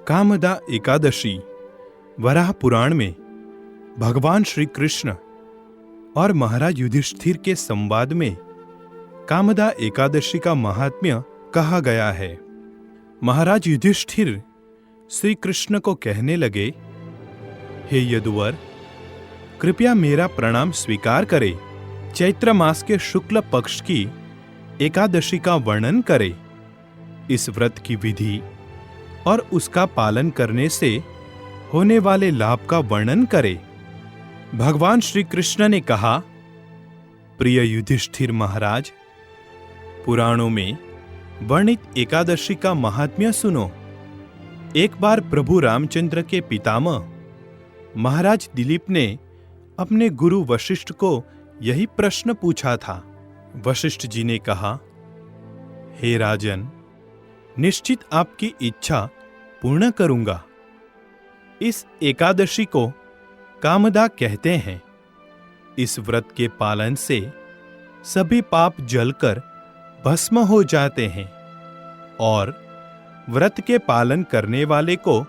कामदा एकादशी वराह पुराण में भगवान श्री कृष्ण और महाराज युधिष्ठिर के संवाद में कामदा एकादशी का महात्म्य कहा गया है। महाराज युधिष्ठिर श्री कृष्ण को कहने लगे, हे यदुवर, कृपया मेरा प्रणाम स्वीकार करें। चैत्र मास के शुक्ल पक्ष की एकादशी का वर्णन करें। इस व्रत की विधि और उसका पालन करने से होने वाले लाभ का वर्णन करें। भगवान श्री कृष्ण ने कहा, प्रिय युधिष्ठिर महाराज, पुराणों में वर्णित एकादशी का महात्म्य सुनो। एक बार प्रभु रामचंद्र के पितामह महाराज दिलीप ने अपने गुरु वशिष्ठ को यही प्रश्न पूछा था। वशिष्ठ जी ने कहा, हे राजन, निश्चित आपकी इच्छा पूर्ण करूंगा। इस एकादशी को कामदा कहते हैं। इस व्रत के पालन से सभी पाप जलकर भस्म हो जाते हैं और व्रत के पालन करने वाले को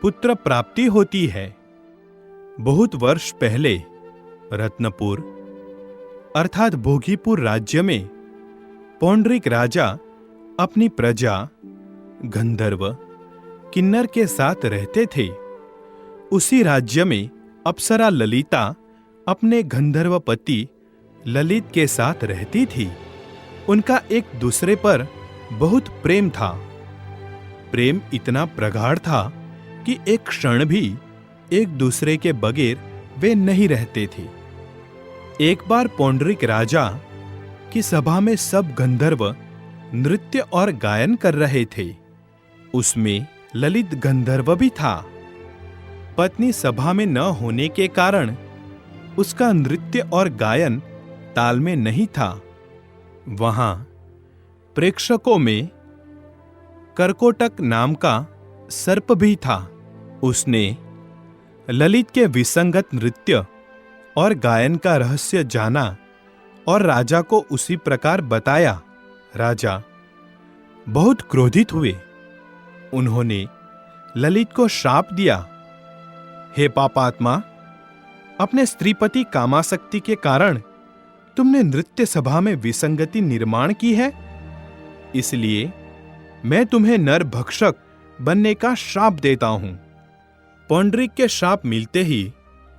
पुत्र प्राप्ति होती है। बहुत वर्ष पहले रत्नपुर अर्थात भोगीपुर राज्य में पौंड्रिक राजा अपनी प्रजा गंधर्व किन्नर के साथ रहते थे। उसी राज्य में अप्सरा ललिता अपने गंधर्व पति ललित के साथ रहती थी। उनका एक दूसरे पर बहुत प्रेम था। प्रेम इतना प्रगाढ़ था कि एक क्षण भी एक दूसरे के बगैर वे नहीं रहते थे। एक बार पौंड्रिक राजा की सभा में सब गंधर्व नृत्य और गायन कर रहे थे। उसमें ललित गंधर्व भी था। पत्नी सभा में न होने के कारण उसका नृत्य और गायन ताल में नहीं था। वहां प्रेक्षकों में करकोटक नाम का सर्प भी था। उसने ललित के विसंगत नृत्य और गायन का रहस्य जाना और राजा को उसी प्रकार बताया। राजा बहुत क्रोधित हुए। उन्होंने ललित को श्राप दिया, हे पापात्मा, अपने स्त्रीपति कामासक्ति के कारण तुमने नृत्य सभा में विसंगति निर्माण की है, इसलिए मैं तुम्हें नरभक्षक बनने का श्राप देता हूं। पौंड्रिक के श्राप मिलते ही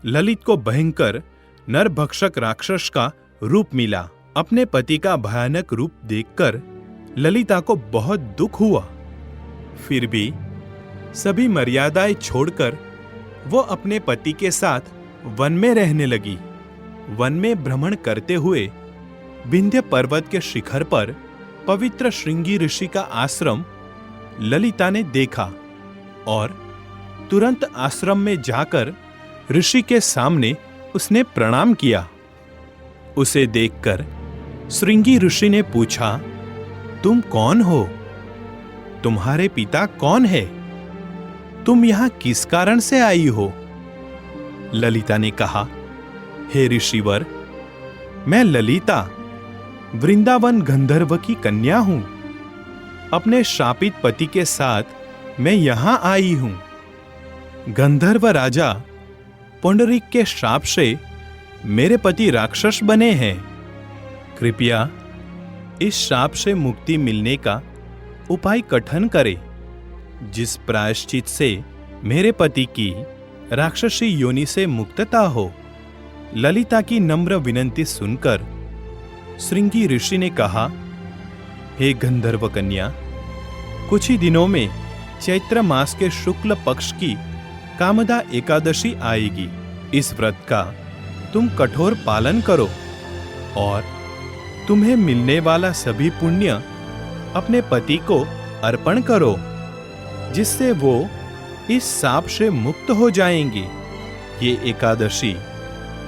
ललित को भयंकर नरभक्षक राक्षस का रूप मिला। अपने पति का भयानक रूप देखकर ललिता को बहुत दुख हुआ। फिर भी सभी मर्यादाएं छोड़कर वो अपने पति के साथ वन में रहने लगी। वन में भ्रमण करते हुए विंध्य पर्वत के शिखर पर पवित्र श्रृंगी ऋषि का आश्रम ललिता ने देखा और तुरंत आश्रम में जाकर ऋषि के सामने उसने प्रणाम किया। उसे देखकर श्रृंगी ऋषि ने पूछा, तुम कौन हो? तुम्हारे पिता कौन है? तुम यहां किस कारण से आई हो? ललिता ने कहा, हे ऋषिवर, मैं ललिता वृंदावन गंधर्व की कन्या हूं। अपने शापित पति के साथ मैं यहां आई हूं। गंधर्व राजा पौंडरिक के श्राप से मेरे पति राक्षस बने हैं। कृपया इस श्राप से मुक्ति मिलने का उपाय कथन करे, जिस प्रायश्चित से मेरे पति की राक्षसी योनि से मुक्तता हो। ललिता की नम्र विनंती सुनकर श्रृंगी ऋषि ने कहा, हे गंधर्व कन्या, कुछ ही दिनों में चैत्र मास के शुक्ल पक्ष की कामदा एकादशी आएगी। इस व्रत का तुम कठोर पालन करो और तुम्हें मिलने वाला सभी पुण्य अपने पति को अर्पण करो, जिससे वो इस शाप से मुक्त हो जाएंगे। ये एकादशी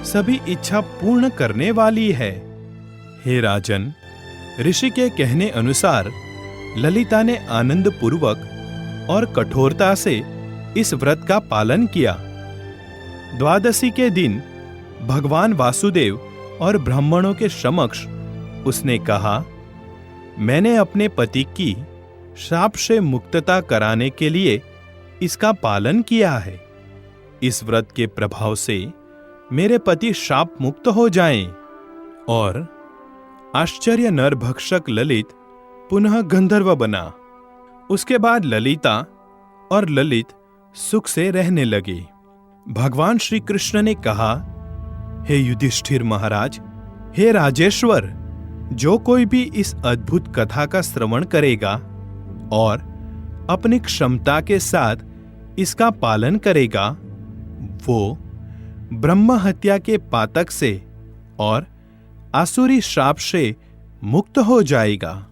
सभी इच्छा पूर्ण करने वाली है। हे राजन, ऋषि के कहने अनुसार ललिता ने आनंद पूर्वक और कठोरता से इस व्रत का पालन किया। द्वादशी के दिन भगवान वासुदेव और ब्राह्मणों के समक्ष उसने कहा, मैंने अपने पति की श्राप से मुक्तता कराने के लिए इसका पालन किया है। इस व्रत के प्रभाव से मेरे पति शाप मुक्त हो जाएं। और आश्चर्य नरभक्षक ललित पुनः गंधर्व बना। उसके बाद ललिता और ललित सुख से रहने लगे। भगवान श्री कृष्ण ने कहा, हे युधिष्ठिर महाराज, हे राजेश्वर, जो कोई भी इस अद्भुत कथा का श्रवण करेगा और अपनी क्षमता के साथ इसका पालन करेगा, वो ब्रह्म हत्या के पातक से और आसुरी श्राप से मुक्त हो जाएगा।